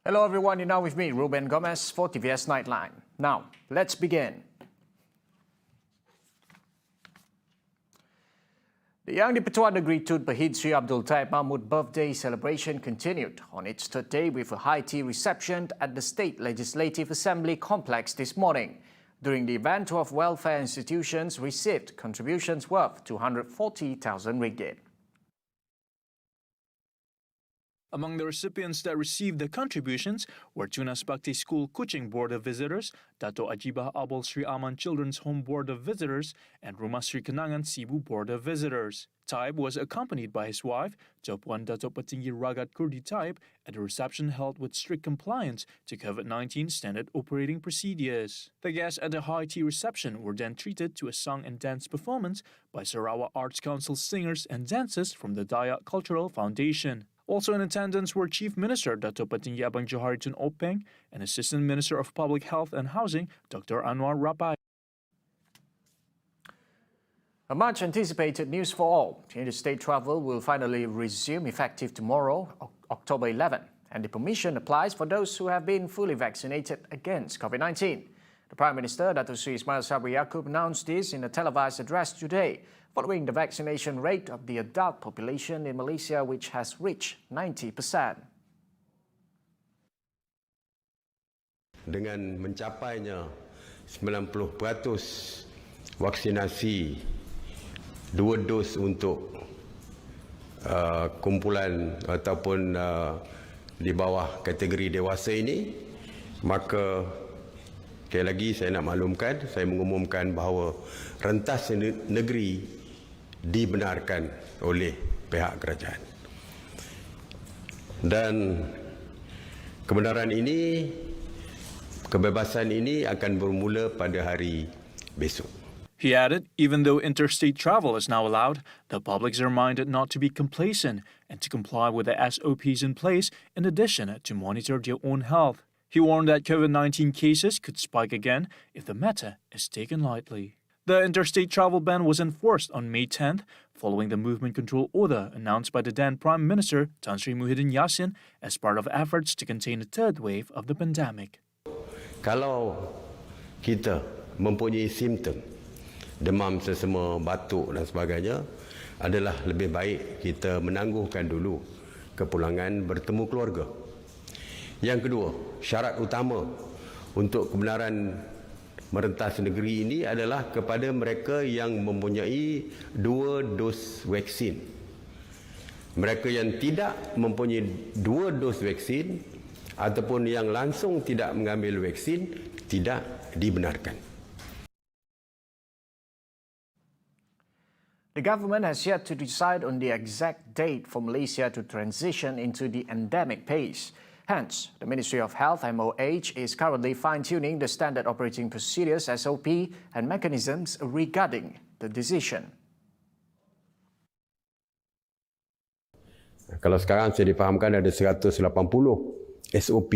Hello everyone, you're now with me, Ruben Gomez for TVS Nightline. Now, let's begin. The Yang di-Pertuan Negeri Tun Perhid Sri Abdul Taib Mahmud birthday celebration continued on its third day with a high tea reception at the State Legislative Assembly complex this morning. During the event, 12 welfare institutions received contributions worth 240,000 ringgit. Among the recipients that received the contributions were Tunas Bakti School Kuching Board of Visitors, Dato' Ajibah Abul Sri Aman Children's Home Board of Visitors, and Rumah Sri Kenangan Sibu Board of Visitors. Taib was accompanied by his wife, Puan Dato' Petinggi Ragat Kurdi Taib, at a reception held with strict compliance to COVID-19 standard operating procedures. The guests at the high tea reception were then treated to a song and dance performance by Sarawak Arts Council singers and dancers from the Dayak Cultural Foundation. Also in attendance were Chief Minister Dato' Petinggi Abang Johari Tun Openg and Assistant Minister of Public Health and Housing Dr. Anwar Rabai. A much anticipated news for all. Interstate travel will finally resume effective tomorrow, October 11, and the permission applies for those who have been fully vaccinated against COVID-19. The Prime Minister, Dato' Sri Ismail Sabri Yaakob, announced this in a televised address today, following the vaccination rate of the adult population in Malaysia, which has reached 90%. Dengan mencapainya 90% vaksinasi 2 dos untuk kumpulan ataupun di bawah kategori dewasa ini, maka sekali lagi saya nak maklumkan, saya mengumumkan bahawa rentas negeri dibenarkan oleh pihak kerajaan. Dan kebenaran ini, kebebasan ini akan bermula pada hari besok. He added, even though interstate travel is now allowed, the public is reminded not to be complacent and to comply with the SOPs in place in addition to monitor their own health. He warned that COVID-19 cases could spike again if the matter is taken lightly. The interstate travel ban was enforced on May 10th, following the movement control order announced by the then Prime Minister Tan Sri Muhyiddin Yassin as part of efforts to contain the third wave of the pandemic. Kalau kita mempunyai simptom, demam sesama, batuk dan sebagainya, adalah lebih baik kita menangguhkan dulu kepulangan bertemu keluarga. Yang kedua, syarat utama untuk kebenaran merentas negeri ini adalah kepada mereka yang mempunyai 2 dos vaksin. Mereka yang tidak mempunyai 2 dos vaksin ataupun yang langsung tidak mengambil vaksin tidak dibenarkan. The government has yet to decide on the exact date for Malaysia to transition into the endemic phase. Hence, the Ministry of Health MOH is currently fine-tuning the standard operating procedures SOP and mechanisms regarding the decision. Kalau sekarang saya difahamkan ada 180 SOP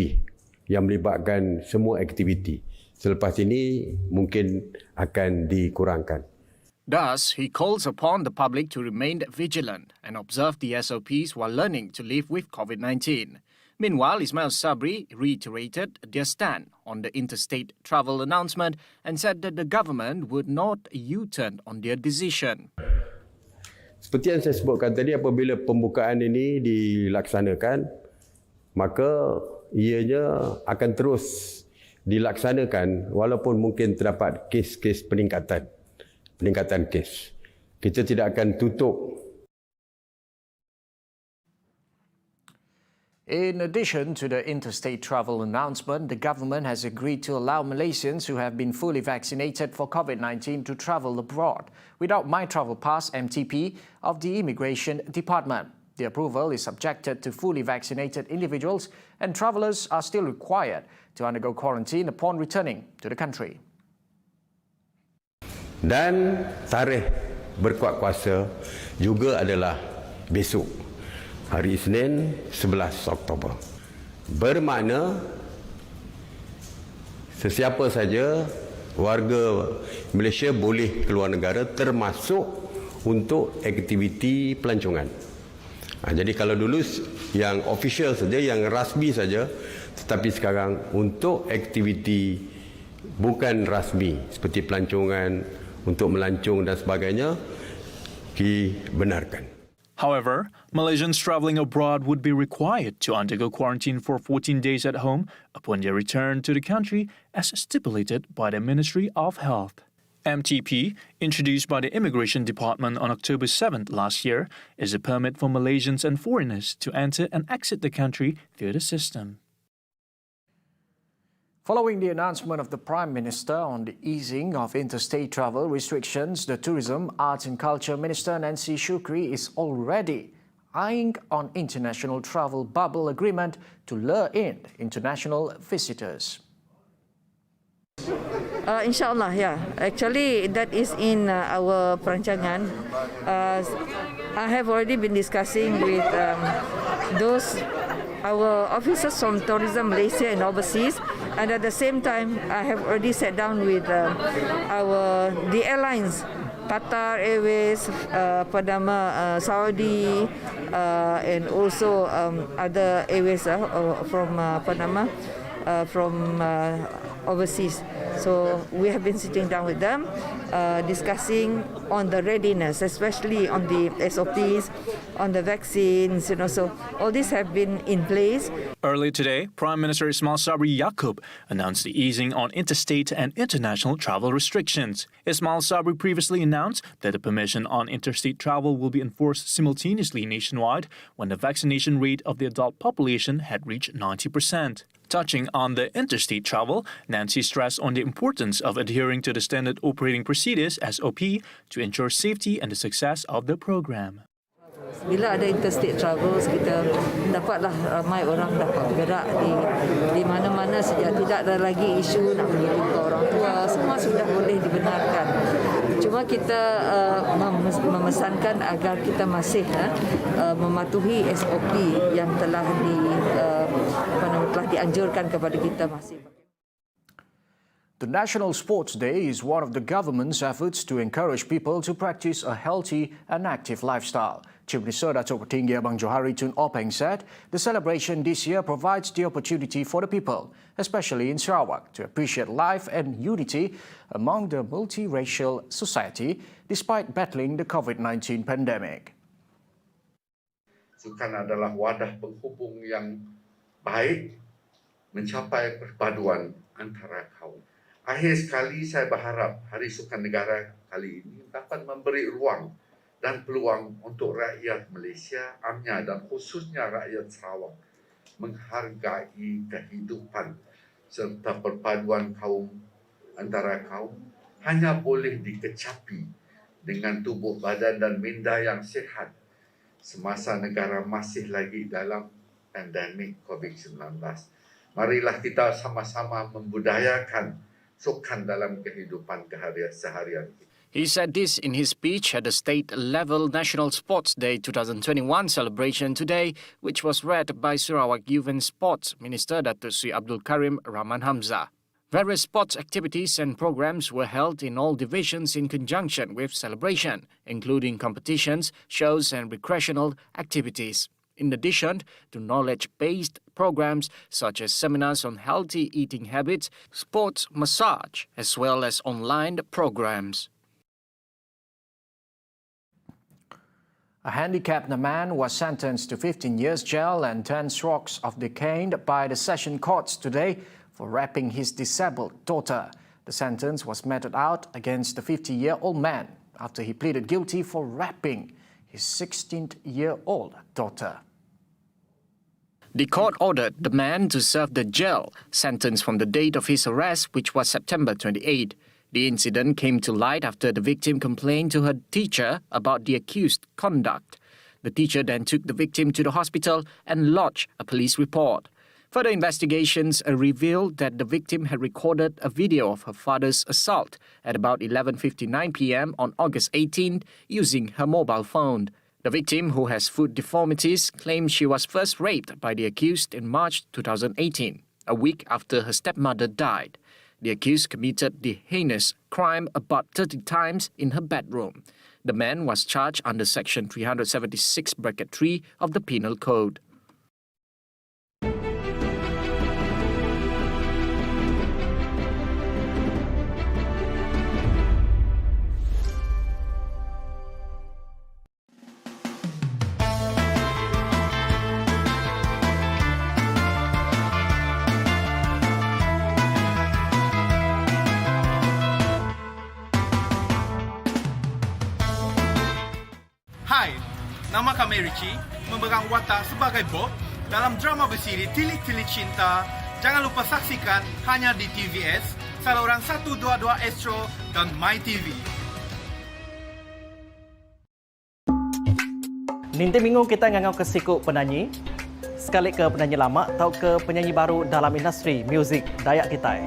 yang melibatkan semua aktiviti. Selepas ini mungkin akan dikurangkan. Thus, he calls upon the public to remain vigilant and observe the SOPs while learning to live with COVID-19. Meanwhile, Ismail Sabri reiterated their stand on the interstate travel announcement and said that the government would not U-turn on their decision. Seperti yang saya sebutkan tadi, apabila pembukaan ini dilaksanakan, maka ianya akan terus dilaksanakan walaupun mungkin terdapat kes-kes peningkatan kes. Kita tidak akan tutup. In addition to the interstate travel announcement, the government has agreed to allow Malaysians who have been fully vaccinated for COVID-19 to travel abroad without My Travel Pass (MTP) of the Immigration Department. The approval is subjected to fully vaccinated individuals, and travellers are still required to undergo quarantine upon returning to the country. Dan tarikh berkuat kuasa juga adalah besok, hari Isnin 11 Oktober. Bermakna sesiapa saja warga Malaysia boleh keluar negara termasuk untuk aktiviti pelancongan. Jadi kalau dulu yang official saja, yang rasmi saja, Tetapi sekarang untuk aktiviti bukan rasmi seperti pelancongan, untuk melancong dan sebagainya, dibenarkan. However, Malaysians traveling abroad would be required to undergo quarantine for 14 days at home upon their return to the country as stipulated by the Ministry of Health. MTP, introduced by the Immigration Department on October 7th last year, is a permit for Malaysians and foreigners to enter and exit the country through the system. Following the announcement of the Prime Minister on the easing of interstate travel restrictions, the Tourism, Arts and Culture Minister Nancy Shukri is already eyeing on international travel bubble agreement to lure in international visitors. InsyaAllah, yeah. Actually, that is in our perancangan. I have already been discussing with our officers from Tourism Malaysia and overseas, and at the same time, I have already sat down with the airlines, Qatar Airways, Saudi, and also other airways from overseas. So we have been sitting down with them, discussing on the readiness, especially on the SOPs, on the vaccines, so all these have been in place. Earlier today, Prime Minister Ismail Sabri Yaakob announced the easing on interstate and international travel restrictions. Ismail Sabri previously announced that the permission on interstate travel will be enforced simultaneously nationwide when the vaccination rate of the adult population had reached 90%. Touching on the interstate travel, Nancy stressed on the importance of adhering to the Standard Operating Procedures (SOP) to ensure safety and the success of the program. Bila ada interstate travels, kita dapatlah ramai orang dapat bergerak di mana-mana sejak tidak ada lagi isu nak pergi jumpa orang tua, semua sudah boleh dibenarkan. Cuma kita memesankan agar kita masih mematuhi SOP yang telah dianjurkan kepada kita masing. The National Sports Day is one of the government's efforts to encourage people to practice a healthy and active lifestyle. Chief Minister Datuk Petinggi Abang Johari Tun Openg said the celebration this year provides the opportunity for the people, especially in Sarawak, to appreciate life and unity among the multiracial society despite battling the COVID-19 pandemic. Sukan adalah wadah penghubung yang baik mencapai perpaduan antara kaum. Akhir sekali saya berharap Hari Sukan Negara kali ini dapat memberi ruang dan peluang untuk rakyat Malaysia, amnya dan khususnya rakyat Sarawak menghargai kehidupan serta perpaduan kaum antara kaum hanya boleh dikecapi dengan tubuh badan dan minda yang sihat semasa negara masih lagi dalam pandemik COVID-19. Marilah kita sama-sama membudayakan sukan dalam kehidupan seharian. He said this in his speech at the state-level National Sports Day 2021 celebration today, which was read by Sarawak Youth and Sports Minister Datuk Sri Abdul Karim Rahman Hamzah. Various sports activities and programs were held in all divisions in conjunction with celebration, including competitions, shows and recreational activities. In addition to knowledge-based programs such as seminars on healthy eating habits, sports massage, as well as online programs. A handicapped man was sentenced to 15 years jail and 10 strokes of cane by the session courts today for raping his disabled daughter. The sentence was meted out against the 50-year-old man after he pleaded guilty for raping his 16-year-old daughter. The court ordered the man to serve the jail sentence from the date of his arrest, which was September 28. The incident came to light after the victim complained to her teacher about the accused's conduct. The teacher then took the victim to the hospital and lodged a police report. Further investigations revealed that the victim had recorded a video of her father's assault at about 11:59 p.m. on August 18th using her mobile phone. The victim, who has foot deformities, claims she was first raped by the accused in March 2018, a week after her stepmother died. The accused committed the heinous crime about 30 times in her bedroom. The man was charged under Section 376(3) of the Penal Code. Americi memegang watak sebagai Bob dalam drama bersiri Tilik-Tilik Cinta. Jangan lupa saksikan hanya di TVS, saluran 122 Astro dan MyTV. Ninti minggu kita ngangau ke siku penyanyi. Sekali ke penyanyi lama atau ke penyanyi baru dalam industri muzik Dayak kita.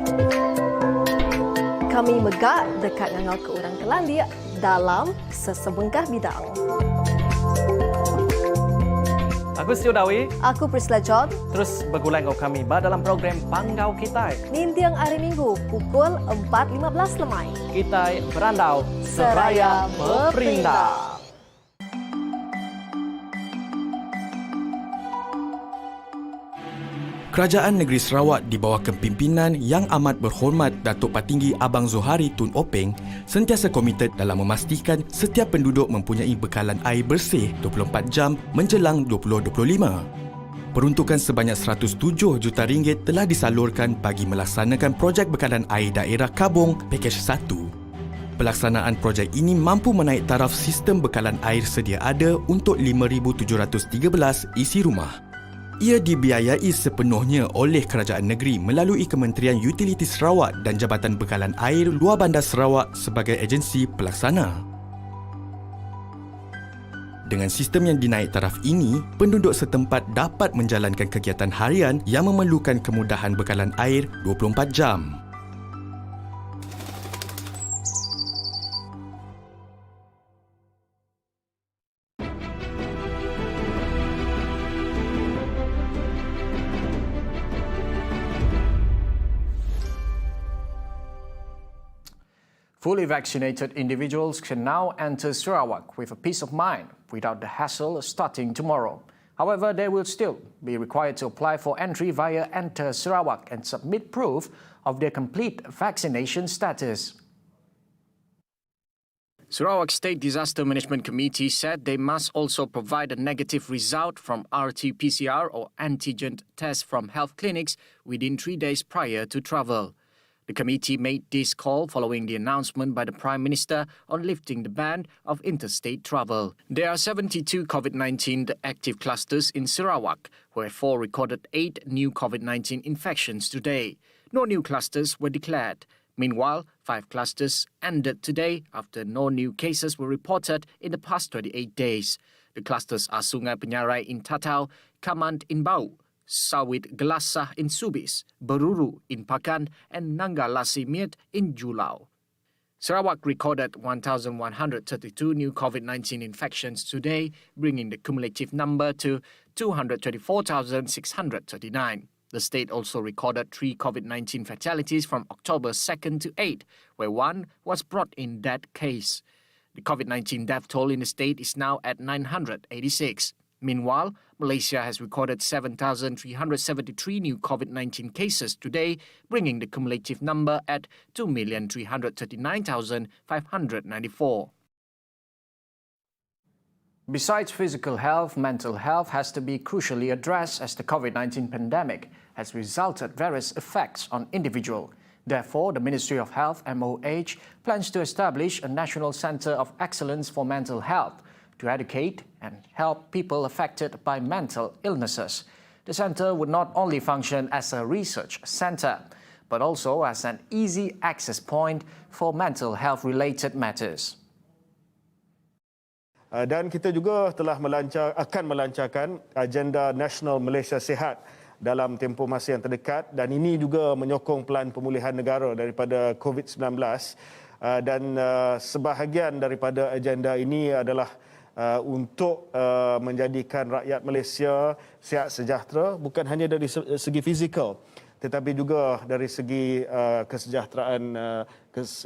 Kami megak dekat ngangau ke orang Kelandia dalam Sesebengkah Bidang. Aku Sio Dawi. Aku Priscilla John. Terus bergulang kau kami dalam program Panggau Kita. Nintiang hari Minggu pukul 4.15 lemai. Kita berandau seraya berperindah. Kerajaan Negeri Sarawak di bawah kepimpinan Yang Amat Berhormat Datuk Patinggi Abang Zohari Tun Openg sentiasa komited dalam memastikan setiap penduduk mempunyai bekalan air bersih 24 jam menjelang 2025. Peruntukan sebanyak RM107 juta telah disalurkan bagi melaksanakan projek bekalan air daerah Kabong Pakej 1. Pelaksanaan projek ini mampu menaik taraf sistem bekalan air sedia ada untuk 5,713 isi rumah. Ia dibiayai sepenuhnya oleh kerajaan negeri melalui Kementerian Utiliti Sarawak dan Jabatan Bekalan Air Luar Bandar Sarawak sebagai agensi pelaksana. Dengan sistem yang dinaik taraf ini, penduduk setempat dapat menjalankan kegiatan harian yang memerlukan kemudahan bekalan air 24 jam. Fully vaccinated individuals can now enter Sarawak with a peace of mind without the hassle of starting tomorrow. However, they will still be required to apply for entry via Enter Sarawak and submit proof of their complete vaccination status. Sarawak State Disaster Management Committee said they must also provide a negative result from RT-PCR or antigen test from health clinics within 3 days prior to travel. The committee made this call following the announcement by the Prime Minister on lifting the ban of interstate travel. There are 72 COVID-19 active clusters in Sarawak, where 4 recorded 8 new COVID-19 infections today. No new clusters were declared. Meanwhile, 5 clusters ended today after no new cases were reported in the past 28 days. The clusters are Sungai Penyarai in Tatau, Kamand in Bau, Sawit Gelasah in Subis, Beruru in Pakan, and Nanggalasi Miet in Julau. Sarawak recorded 1,132 new COVID-19 infections today, bringing the cumulative number to 224,639. The state also recorded 3 COVID-19 fatalities from October 2nd to 8, where 1 was brought in dead case. The COVID-19 death toll in the state is now at 986. Meanwhile, Malaysia has recorded 7,373 new COVID-19 cases today, bringing the cumulative number at 2,339,594. Besides physical health, mental health has to be crucially addressed as the COVID-19 pandemic has resulted various effects on individuals. Therefore, the Ministry of Health, MOH, plans to establish a National Centre of Excellence for Mental Health to educate and help people affected by mental illnesses. The centre would not only function as a research centre, but also as an easy access point for mental health-related matters. Dan kita juga telah akan melancarkan agenda Nasional Malaysia Sihat dalam tempoh masa yang terdekat, dan ini juga menyokong pelan pemulihan negara daripada COVID-19, dan sebahagian daripada agenda ini adalah untuk menjadikan rakyat Malaysia sihat sejahtera, bukan hanya dari segi fizikal tetapi juga dari segi kesejahteraan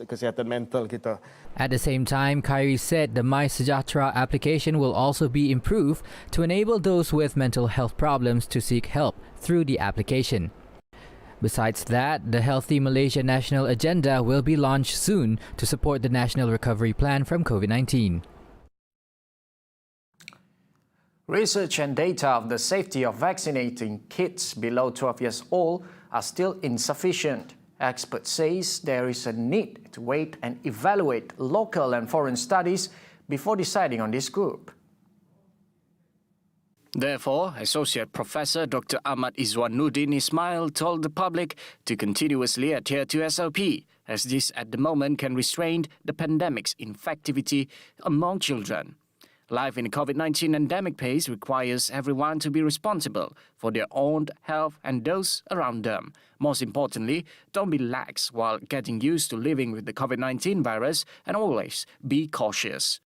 kesihatan mental kita. At the same time, Khairi said the My Sejahtera application will also be improved to enable those with mental health problems to seek help through the application. Besides that, the Healthy Malaysia National Agenda will be launched soon to support the National Recovery Plan from COVID-19. Research and data of the safety of vaccinating kids below 12 years old are still insufficient. Experts say there is a need to wait and evaluate local and foreign studies before deciding on this group. Therefore, Associate Professor Dr. Ahmad Izwanuddin Ismail told the public to continuously adhere to SOP, as this at the moment can restrain the pandemic's infectivity among children. Life in the COVID-19 endemic phase requires everyone to be responsible for their own health and those around them. Most importantly, don't be lax while getting used to living with the COVID-19 virus and always be cautious.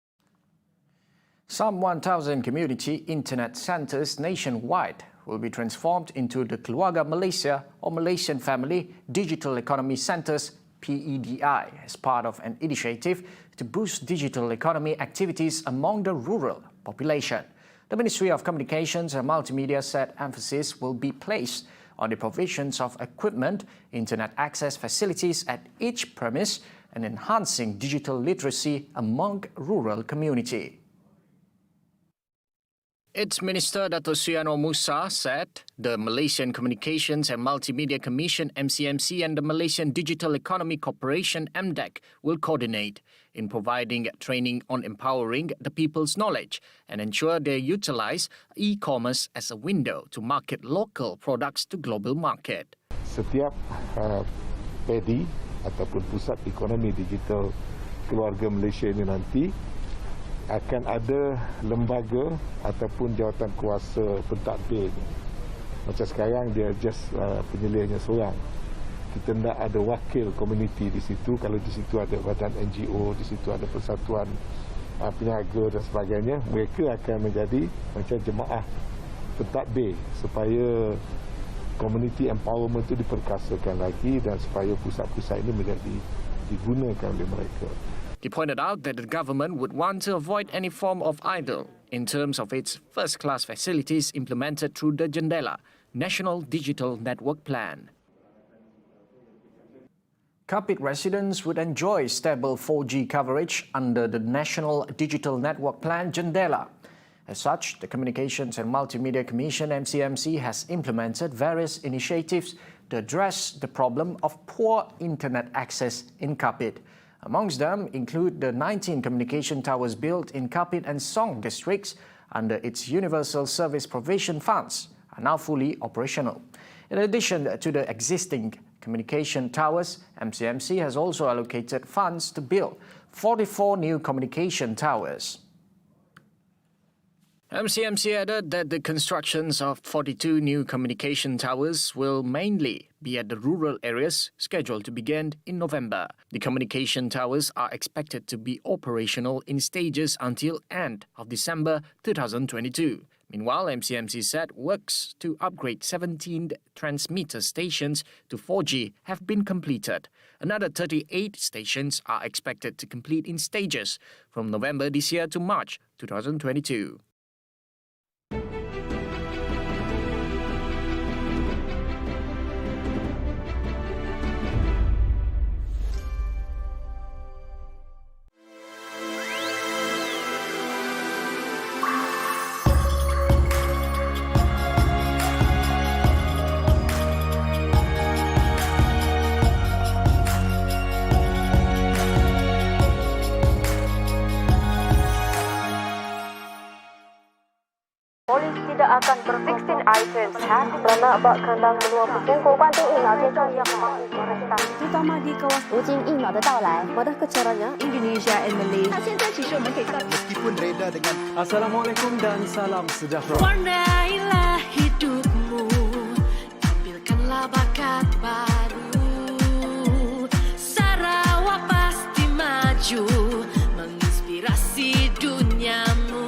Some 1,000 community internet centers nationwide will be transformed into the Keluarga Malaysia or Malaysian Family Digital Economy Centers PEDI as part of an initiative to boost digital economy activities among the rural population. The Ministry of Communications and Multimedia said emphasis will be placed on the provisions of equipment, internet access facilities at each premise and enhancing digital literacy among rural community. Its Minister Dato' Sri Anwar Musa said the Malaysian Communications and Multimedia Commission MCMC and the Malaysian Digital Economy Corporation MDEC will coordinate in providing training on empowering the people's knowledge and ensure they utilize e-commerce as a window to market local products to global market. Setiap PEDI ataupun Pusat Ekonomi Digital Keluarga Malaysia ini nanti akan ada lembaga ataupun jawatan kuasa pentadbir. Macam sekarang dia just penyeliahnya seorang. Kita nak ada wakil komuniti di situ. Kalau di situ ada badan NGO, di situ ada persatuan peniaga dan sebagainya, mereka akan menjadi macam jemaah pentadbir supaya community empowerment itu diperkasakan lagi dan supaya pusat-pusat ini menjadi digunakan oleh mereka. He pointed out that the government would want to avoid any form of idle in terms of its first-class facilities implemented through the JENDELA, National Digital Network Plan. KAPIT residents would enjoy stable 4G coverage under the National Digital Network Plan, JENDELA. As such, the Communications and Multimedia Commission MCMC has implemented various initiatives to address the problem of poor internet access in KAPIT. Amongst them include the 19 communication towers built in KAPIT and Song districts under its Universal Service Provision Funds are now fully operational. In addition to the existing communication towers, MCMC has also allocated funds to build 44 new communication towers. MCMC added that the constructions of 42 new communication towers will mainly be at the rural areas, scheduled to begin in November. The communication towers are expected to be operational in stages until end of December 2022. Meanwhile, MCMC said works to upgrade 17 transmitter stations to 4G have been completed. Another 38 stations are expected to complete in stages from November this year to March 2022. Polis tidak akan ber-16 items beranak bak kandang menua pusing korban yang memang terutama di kawasan ujung email 的到来 pada kecaranya Indonesia and Malaysia. Meskipun reda dengan Assalamualaikum dan salam sejahtera. Warnailah hidupmu, tampilkanlah bakat baru. Sarawak pasti maju, menginspirasi duniamu.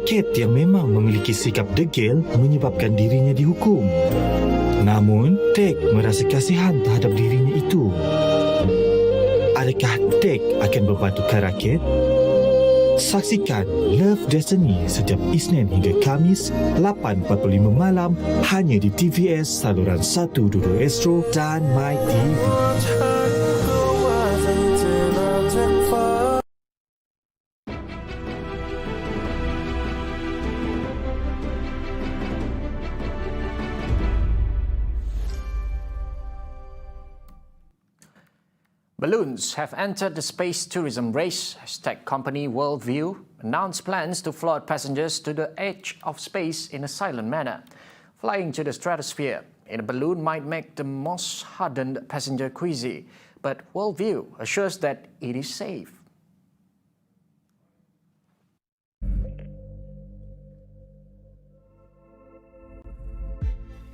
raket yang memang memiliki sikap degil menyebabkan dirinya dihukum. Namun, Tek merasa kasihan terhadap dirinya itu. Adakah Tek akan membantukan raket? Saksikan Love Destiny setiap Isnin hingga Khamis 8.45 malam hanya di TVS saluran 122 Astro dan My TV. Balloons have entered the space tourism race as tech company Worldview announced plans to float passengers to the edge of space in a silent manner. Flying to the stratosphere in a balloon might make the most hardened passenger queasy, but Worldview assures that it is safe.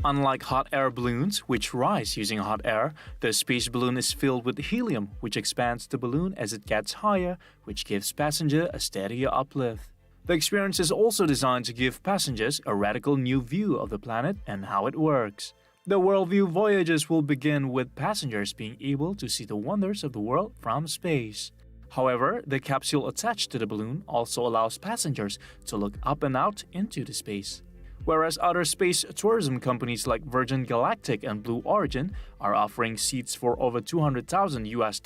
Unlike hot air balloons, which rise using hot air, the space balloon is filled with helium, which expands the balloon as it gets higher, which gives passengers a steadier uplift. The experience is also designed to give passengers a radical new view of the planet and how it works. The Worldview voyages will begin with passengers being able to see the wonders of the world from space. However, the capsule attached to the balloon also allows passengers to look up and out into the space. Whereas other space tourism companies like Virgin Galactic and Blue Origin are offering seats for over $200,000 US,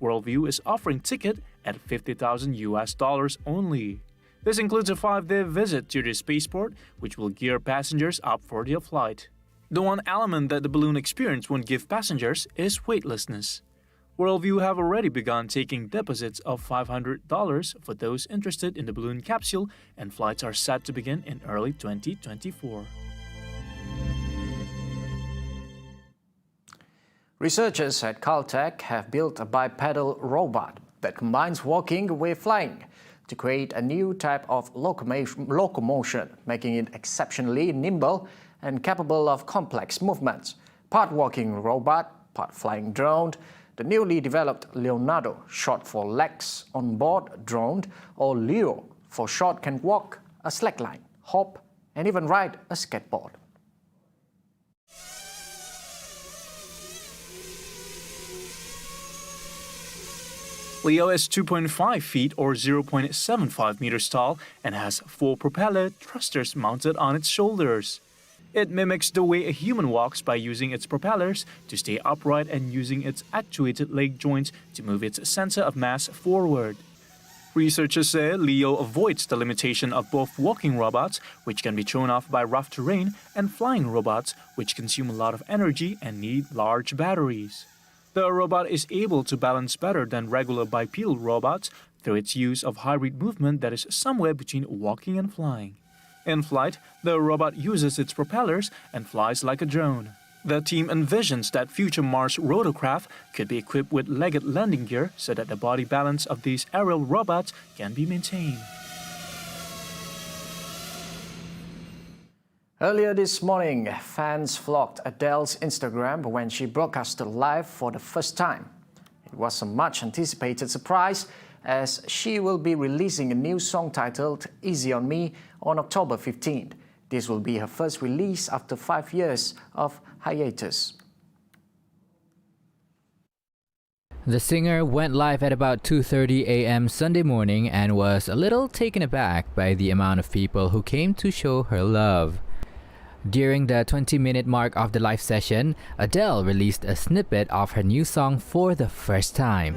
Worldview is offering ticket at $50,000 US only. This includes a 5-day visit to the spaceport, which will gear passengers up for their flight. The one element that the balloon experience won't give passengers is weightlessness. Worldview have already begun taking deposits of $500 for those interested in the balloon capsule, and flights are set to begin in early 2024. Researchers at Caltech have built a bipedal robot that combines walking with flying to create a new type of locomotion, making it exceptionally nimble and capable of complex movements. Part walking robot, part flying drone, the newly developed LEONARDO, short for Legs on Board Drone, or LEO for short, can walk, a slackline, hop, and even ride a skateboard. LEO is 2.5 feet or 0.75 meters tall and has 4 propeller thrusters mounted on its shoulders. It mimics the way a human walks by using its propellers to stay upright and using its actuated leg joints to move its center of mass forward. Researchers say LEO avoids the limitation of both walking robots, which can be thrown off by rough terrain, and flying robots, which consume a lot of energy and need large batteries. The robot is able to balance better than regular bipedal robots through its use of hybrid movement that is somewhere between walking and flying. In flight, the robot uses its propellers and flies like a drone. The team envisions that future Mars rotorcraft could be equipped with legged landing gear so that the body balance of these aerial robots can be maintained. Earlier this morning, fans flocked Adele's Instagram when she broadcasted live for the first time. It was a much-anticipated surprise as she will be releasing a new song titled Easy on Me on October 15th. This will be her first release after 5 years of hiatus. The singer went live at about 2:30 a.m. Sunday morning and was a little taken aback by the amount of people who came to show her love. During the 20-minute mark of the live session, Adele released a snippet of her new song for the first time.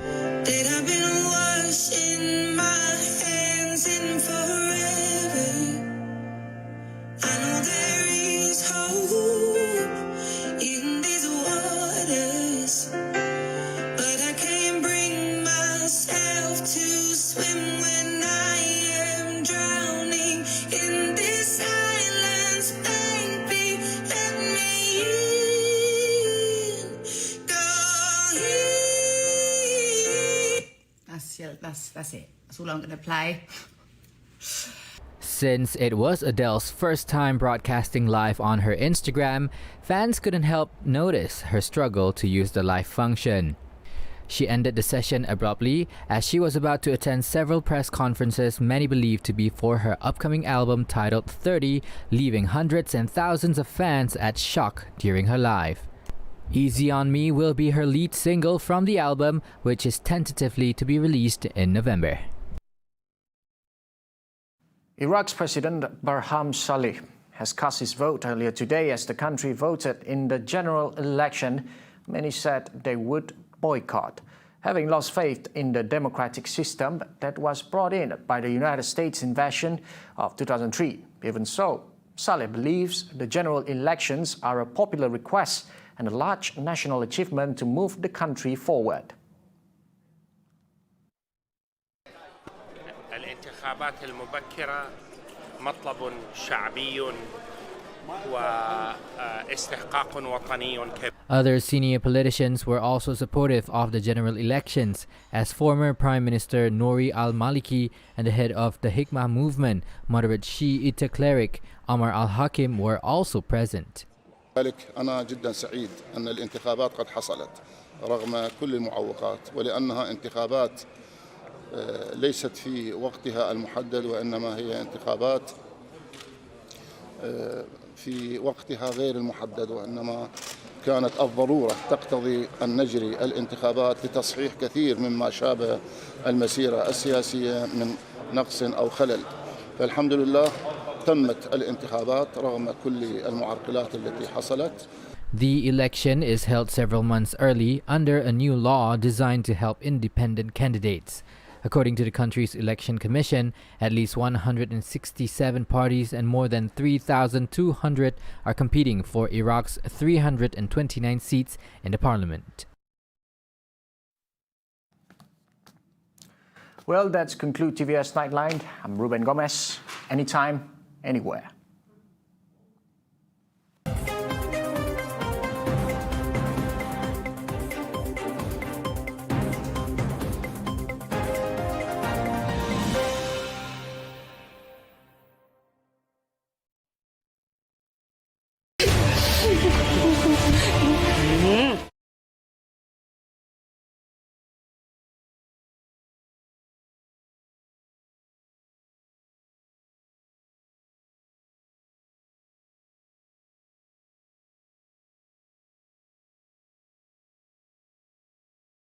That's it. That's all I'm going to play. Since it was Adele's first time broadcasting live on her Instagram, fans couldn't help notice her struggle to use the live function. She ended the session abruptly as she was about to attend several press conferences many believe to be for her upcoming album titled 30, leaving hundreds and thousands of fans at shock during her live. Easy on Me will be her lead single from the album, which is tentatively to be released in November. Iraq's President Barham Salih has cast his vote earlier today as the country voted in the general election. Many said they would boycott, having lost faith in the democratic system that was brought in by the United States invasion of 2003. Even so, Saleh believes the general elections are a popular request and a large national achievement to move the country forward. الانتخابات المبكرة مطلب شعبي واستحقاق وطني كبير. Other senior politicians were also supportive of the general elections, as former Prime Minister Nouri al-Maliki and the head of the Hikmah movement, moderate Shiite cleric Amar al-Hakim, were also present. أنا جدا سعيد أن الانتخابات قد حصلت رغم كل المعوقات ولأنها انتخابات ليست في وقتها المحدد وإنما هي انتخابات في وقتها غير المحدد وإنما كانت الضرورة تقتضي أن نجري الانتخابات لتصحيح كثير مما شابه المسيرة السياسية من نقص أو خلل. فالحمد لله تمت الانتخابات رغم كل المعرقلات التي حصلت. The election is held several months early under a new law designed to help independent candidates. According to the country's election commission, at least 167 parties and more than 3,200 are competing for Iraq's 329 seats in the parliament. Well, that's conclude TVS Nightline. I'm Ruben Gomez. Anytime, anywhere.